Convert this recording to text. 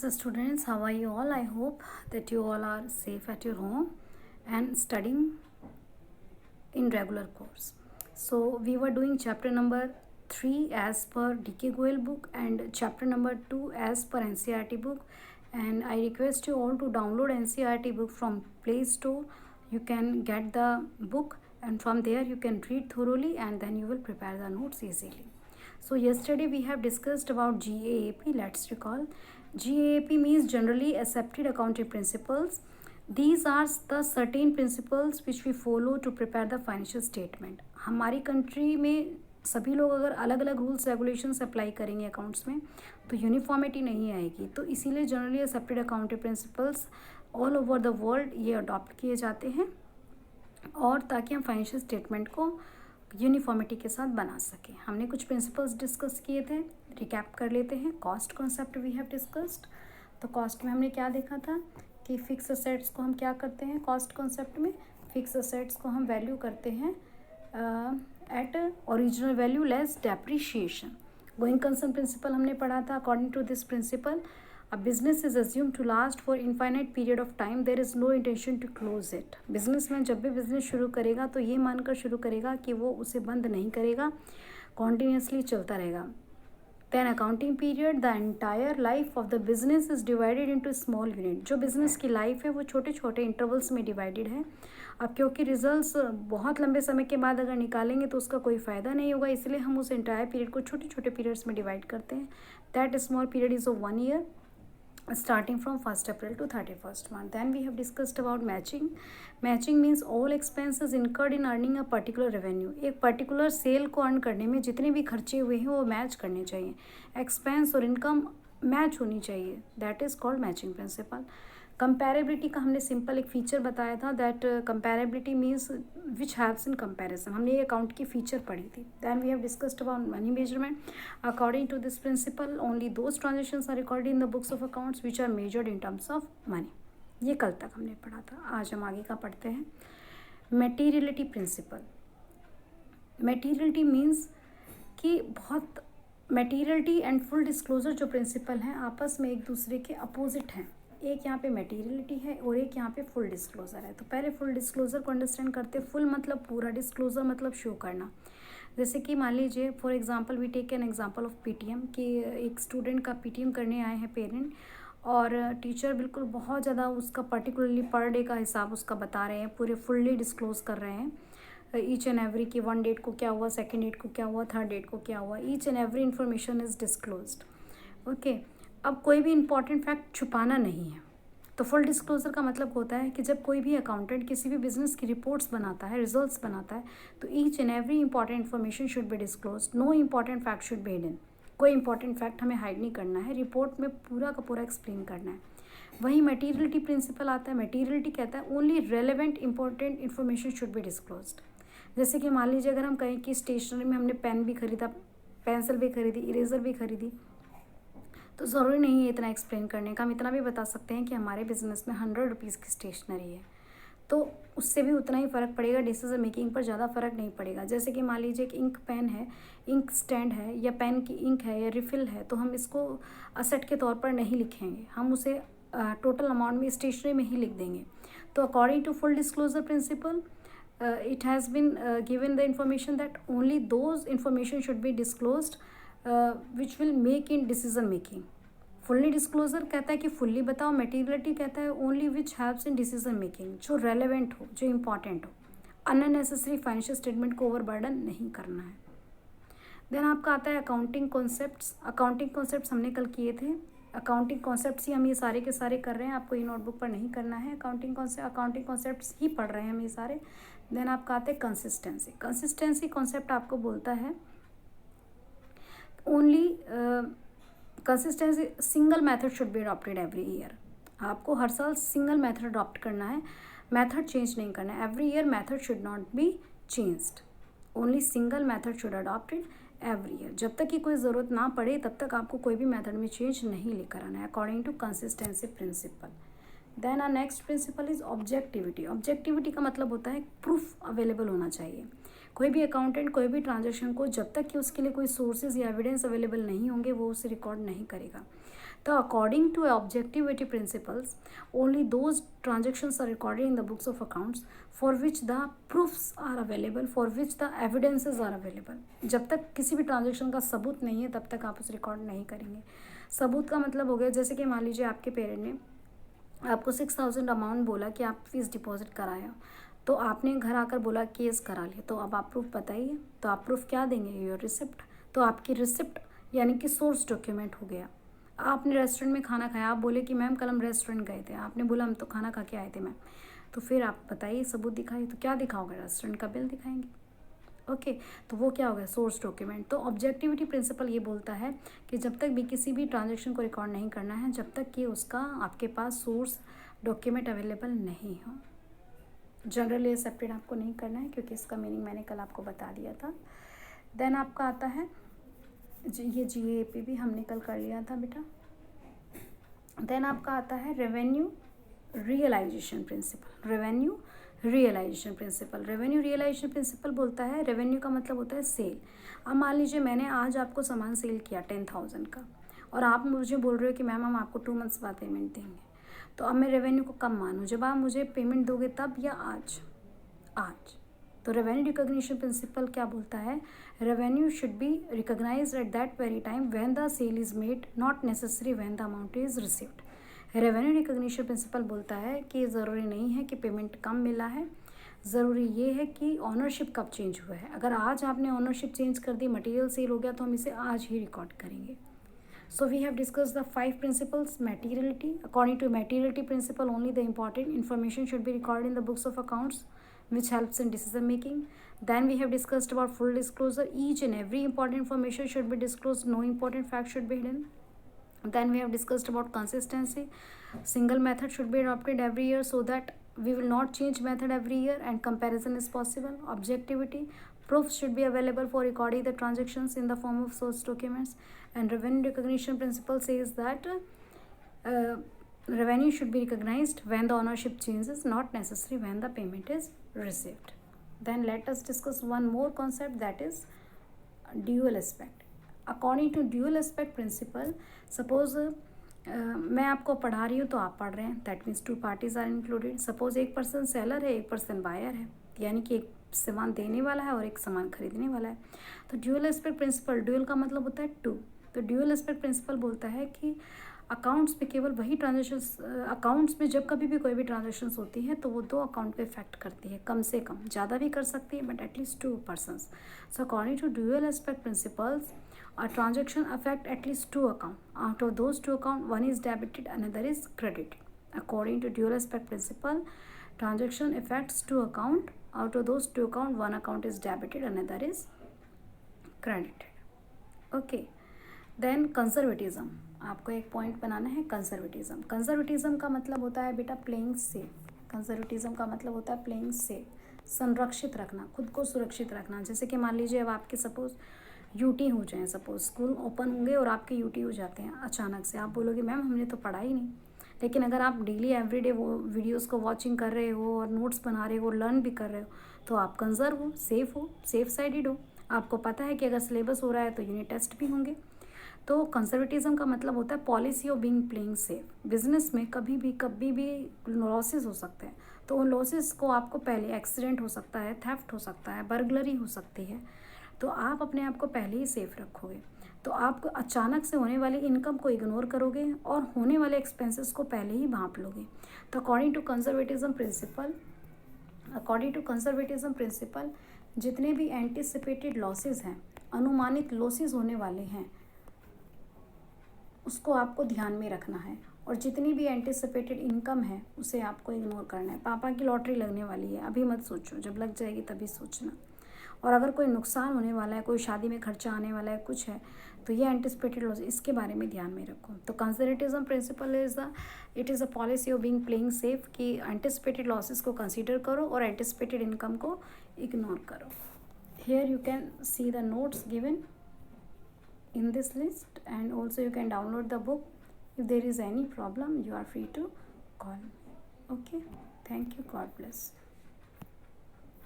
So students, how are you all? I hope that you all are safe at your home and studying in regular course. So we were doing chapter number 3 as per DK Goel book and chapter number 2 as per NCERT book, and I request you all to download NCERT book from Play Store. You can get the book and from there you can read thoroughly and then you will prepare the notes easily. So yesterday we have discussed about GAAP. Let's recall. GAAP means Generally Accepted Accounting Principles. These are the certain principles which we follow to prepare the financial statement. हमारी country में सभी लोग अगर अलग अलग rules regulations apply करेंगे accounts में तो यूनिफॉर्मिटी नहीं आएगी, तो इसीलिए generally accepted accounting principles all over the world ये अडॉप्ट किए जाते हैं और ताकि हम फाइनेंशियल स्टेटमेंट को यूनिफॉर्मिटी के साथ बना सकें. हमने कुछ प्रिंसिपल्स डिस्कस किए थे, रिकैप कर लेते हैं. Cost concept we have discussed. तो कॉस्ट में हमने क्या देखा था कि फिक्स असेट्स को हम क्या करते हैं. कॉस्ट कॉन्सेप्ट में फिक्स असेट्स को हम वैल्यू करते हैं at original value less depreciation. Going concern principle हमने पढ़ा था. According to this principle a business is assumed to last for infinite period of time. There is no intention to close it. Business में जब भी business शुरू करेगा तो ये मानकर शुरू करेगा कि वो उसे बंद नहीं करेगा, कॉन्टीन्यूसली चलता रहेगा. Then accounting period, the entire life of the business is divided into small unit. जो बिजनेस की लाइफ है वो छोटे छोटे इंटरवल्स में डिवाइडेड है. अब क्योंकि रिजल्ट्स बहुत लंबे समय के बाद अगर निकालेंगे तो उसका कोई फ़ायदा नहीं होगा, इसलिए हम उस एंटायर पीरियड को छोटे छोटे पीरियड्स में डिवाइड करते हैं. That small period is of 1 year. Starting from 1st April to 31st March. Then we have discussed about matching. Matching means all expenses incurred in earning a particular revenue. एक particular cell को earn करने में जितने भी खर्चे हुए हैं वो मैच करने चाहिए. एक्सपेंस और इनकम मैच होनी चाहिए. That is called matching principle. Comparability का हमने सिंपल एक फीचर बताया था. That comparability means which helps in comparison. हमने ये अकाउंट की फीचर पढ़ी थी. Then we have discussed about money measurement. According to this principle only those transactions are recorded in the books of accounts which are measured in terms of money. ये कल तक हमने पढ़ा था. आज हम आगे का पढ़ते हैं. Materiality principal. मटीरियलिटी मीन्स कि बहुत मटीरियलिटी एंड फुल डिस्क्लोजर जो प्रिंसिपल हैं आपस में एक दूसरे के अपोजिट हैं. एक यहाँ पे मटीरियलिटी है और एक यहाँ पे फुल डिस्क्लोज़र है. तो पहले फुल डिस्क्लोज़र को अंडरस्टैंड करते. फुल मतलब पूरा, डिस्क्लोज़र मतलब शो करना. जैसे कि मान लीजिए for example we take an example of PTM कि एक स्टूडेंट का पीटीएम करने आए हैं पेरेंट और टीचर बिल्कुल बहुत ज़्यादा उसका पर्टिकुलरली पर डे का हिसाब उसका बता रहे हैं, पूरे फुल्ली डिस्क्लोज़ कर रहे हैं ईच एंड एवरी की 1 डेट को क्या हुआ, 2nd डेट को क्या हुआ, 3rd डेट को क्या हुआ. Each and every information is disclosed. Okay. अब कोई भी इंपॉर्टेंट फैक्ट छुपाना नहीं है. तो फुल डिस्क्लोजर का मतलब होता है कि जब कोई भी अकाउंटेंट किसी भी बिजनेस की रिपोर्ट्स बनाता है, रिजल्ट्स बनाता है, तो each and every important information should be disclose. No important fact should be hidden. कोई इंपॉर्टेंट फैक्ट हमें हाइड नहीं करना है, रिपोर्ट में पूरा का पूरा एक्सप्लेन करना है. वहीं मटीरियलिटी प्रिंसिपल आता है. मटीरियलिटी कहता है only relevant important information should B disclosed. जैसे कि मान लीजिए अगर हम कहें कि स्टेशनरी में हमने पेन भी खरीदा, पेंसिल भी खरीदी, इरेज़र भी खरीदी, तो ज़रूरी नहीं है इतना एक्सप्लेन करने का. हम इतना भी बता सकते हैं कि हमारे बिज़नेस में 100 रुपीज़ की स्टेशनरी है, तो उससे भी उतना ही फ़र्क पड़ेगा. डिसीजन मेकिंग पर ज़्यादा फ़र्क नहीं पड़ेगा. जैसे कि मान लीजिए कि इंक पेन है, इंक स्टैंड है, या पेन की इंक है या रिफ़िल है, तो हम इसको असेट के तौर पर नहीं लिखेंगे, हम उसे टोटल अमाउंट में स्टेशनरी में ही लिख देंगे. तो according to full disclosure principle it has been given the information that only those information should be disclosed which will make in decision making. Fully disclosure कहता है कि फुल्ली बताओ. मटीरियलिटी कहता है only which helps in decision making, जो relevant हो, जो important हो. अननेसेसरी फाइनेंशियल स्टेटमेंट को ओवरबर्डन नहीं करना है. देन आपका आता है अकाउंटिंग कॉन्सेप्ट्स. अकाउंटिंग कॉन्सेप्ट्स हमने कल किए थे. अकाउंटिंग कॉन्सेप्ट्स ही हम ये सारे के सारे कर रहे हैं. आपको ये नोटबुक पर नहीं करना है. अकाउंटिंग कॉन्सेप्ट्स ही पढ़ रहे हैं हम ये सारे. देन आपका आता है कंसिस्टेंसी. कंसिस्टेंसी कॉन्सेप्ट आपको बोलता है only consistency single method should be adopted every year. आपको हर साल सिंगल मेथड अडॉप्ट करना है, मेथड चेंज नहीं करना है. Every year method should not be changed. Only single method should adopted every year. जब तक कि कोई ज़रूरत ना पड़े तब तक आपको कोई भी मेथड में चेंज नहीं लेकर आना है according to consistency principle. Then our next principle is objectivity. Objectivity का मतलब होता है प्रूफ अवेलेबल होना चाहिए. कोई भी अकाउंटेंट कोई भी ट्रांजैक्शन को जब तक कि उसके लिए कोई सोर्सेज या एविडेंस अवेलेबल नहीं होंगे वो उसे रिकॉर्ड नहीं करेगा. तो according to objectivity principles, only those transactions are recorded in the books of accounts for which the proofs are available, for which the evidences are available. जब तक किसी भी ट्रांजेक्शन का सबूत नहीं है तब तक आप उसे रिकॉर्ड नहीं करेंगे. सबूत का मतलब हो गया, जैसे कि मान लीजिए आपके पेरेंट ने आपको 6,000 अमाउंट बोला कि आप फीस डिपॉजिट कराया, तो आपने घर आकर बोला केस करा लिया, तो अब आप प्रूफ बताइए. तो आप प्रूफ क्या देंगे? Your receipt. तो आपकी रिसिप्ट यानी कि सोर्स डॉक्यूमेंट हो गया. आपने रेस्टोरेंट में खाना खाया, आप बोले कि मैम कल हम रेस्टोरेंट गए थे, आपने बोला हम तो खाना खा के आए थे मैम, तो फिर आप बताइए सबूत दिखाइए. तो क्या दिखाओगे? रेस्टोरेंट का बिल दिखाएंगे. ओके, तो वो क्या हो गया? Source document. तो ऑब्जेक्टिविटी प्रिंसिपल ये बोलता है कि जब तक भी किसी भी ट्रांजेक्शन को रिकॉर्ड नहीं करना है जब तक कि उसका आपके पास सोर्स डॉक्यूमेंट अवेलेबल नहीं हो. जनरली एक्सेप्टेड आपको नहीं करना है क्योंकि इसका मीनिंग मैंने कल आपको बता दिया था. देन आपका आता है ये GAP भी हमने कल कर लिया था बेटा. देन आपका आता है revenue realisation principle. Revenue realisation principle. Revenue realisation principle बोलता है, रेवेन्यू का मतलब होता है सेल. अब मान लीजिए मैंने आज आपको सामान सेल किया 10,000 का और आप मुझे बोल रहे हो कि मैम हम आपको 2 मंथ्स बाद पेमेंट देंगे. तो अब मैं रेवेन्यू को कब मानूँ? जब आप मुझे पेमेंट दोगे तब, या आज? आज. तो रेवेन्यू रिकॉग्निशन प्रिंसिपल क्या बोलता है? Revenue should be recognised at that very time when the sale is made, not necessary when the amount is received. Revenue recognition principle बोलता है कि ज़रूरी नहीं है कि पेमेंट कम मिला है, ज़रूरी ये है कि ऑनरशिप कब चेंज हुआ है. अगर आज आपने ऑनरशिप चेंज कर दी, मटेरियल सेल हो गया, तो हम इसे आज ही रिकॉर्ड करेंगे. So we have discussed the 5 principles. Materiality. According to materiality principle, only the important information should be recorded in the books of accounts, which helps in decision making. Then we have discussed about full disclosure. Each and every important information should be disclosed. No important fact should be hidden. Then we have discussed about consistency. Single method should be adopted every year so that we will not change method every year and comparison is possible. Objectivity. Proofs should be available for recording the transactions in the form of source documents. And revenue recognition principle says that revenue should be recognized when the ownership changes, not necessary when the payment is received. Then let us discuss one more concept, that is dual aspect. According to dual aspect principle, suppose मैं आपको पढ़ा रही हूँ तो आप पढ़ रहे हैं, that means 2 parties are included. Suppose एक पर्सन सेलर है, एक पर्सन बायर है, यानी कि एक सामान देने वाला है और एक सामान खरीदने वाला है. तो ड्यूअल एस्पेक्ट प्रिंसिपल, ड्यूअल का मतलब होता है 2. तो ड्यूअल एस्पेक्ट प्रिंसिपल बोलता है कि अकाउंट्स में केवल वही ट्रांजेक्शन्स, अकाउंट्स में जब कभी भी कोई भी ट्रांजेक्शन्स होती हैं तो वो 2 अकाउंट पे इफेक्ट करती है, कम से कम, ज़्यादा भी कर सकती है but at least 2 persons. So according to dual aspect principles, a transaction affect at least 2 account. Out of those 2 account, one is debited, another is credited. According to dual aspect principle, transaction affects 2 account. Out of those 2 account, one account is debited, another is credited. Okay. Then conservatism. आपको एक point बनाना है, conservatism. Conservatism का मतलब होता है बेटा playing safe. Conservatism का मतलब होता है प्लेइंग सेफ, संरक्षित रखना, खुद को सुरक्षित रखना. जैसे कि मान लीजिए अब आपके सपोज यूटी हो जाए, सपोज स्कूल ओपन होंगे और आपके यूटी हो जाते हैं अचानक से. आप बोलोगे मैम हमने तो पढ़ा ही नहीं. लेकिन अगर आप डेली एवरीडे वो वीडियोस को वॉचिंग कर रहे हो और नोट्स बना रहे हो, लर्न भी कर रहे हो, तो आप कंजर्व हो, सेफ साइडेड हो. आपको पता है कि अगर सिलेबस हो रहा है तो यूनिट टेस्ट भी होंगे. तो कंजर्वेटिज्म का मतलब होता है policy of being playing safe. Business में कभी भी लॉसेस हो सकते हैं, तो उन लॉसेस को आपको पहले, एक्सीडेंट हो सकता है, थेफ्ट हो सकता है, बर्गलरी हो सकती है, तो आप अपने आप को पहले ही सेफ रखोगे. तो आप अचानक से होने वाली इनकम को इग्नोर करोगे और होने वाले एक्सपेंसेस को पहले ही भांप लोगे. तो अकॉर्डिंग टू कंजर्वेटिज्म प्रिंसिपल जितने भी एंटिसिपेटेड लॉसेस हैं, अनुमानित लॉसेस होने वाले हैं, उसको आपको ध्यान में रखना है. और जितनी भी एंटिसिपेटेड इनकम है उसे आपको इग्नोर करना है. पापा की लॉटरी लगने वाली है, अभी मत सोचो, जब लग जाएगी तभी सोचना. और अगर कोई नुकसान होने वाला है, कोई शादी में खर्चा आने वाला है, कुछ है, तो ये एंटिसिपेटेड लॉस, इसके बारे में ध्यान में रखो. तो conservatism principal it is a policy of being playing safe, कि एंटिसिपेटेड लॉसेस को कंसीडर करो और एंटिसिपेटेड इनकम को इग्नोर करो. Here you can see the notes given in this list, and also you can download the book. If there is any problem, you are free to call me. Okay, thank you, God bless.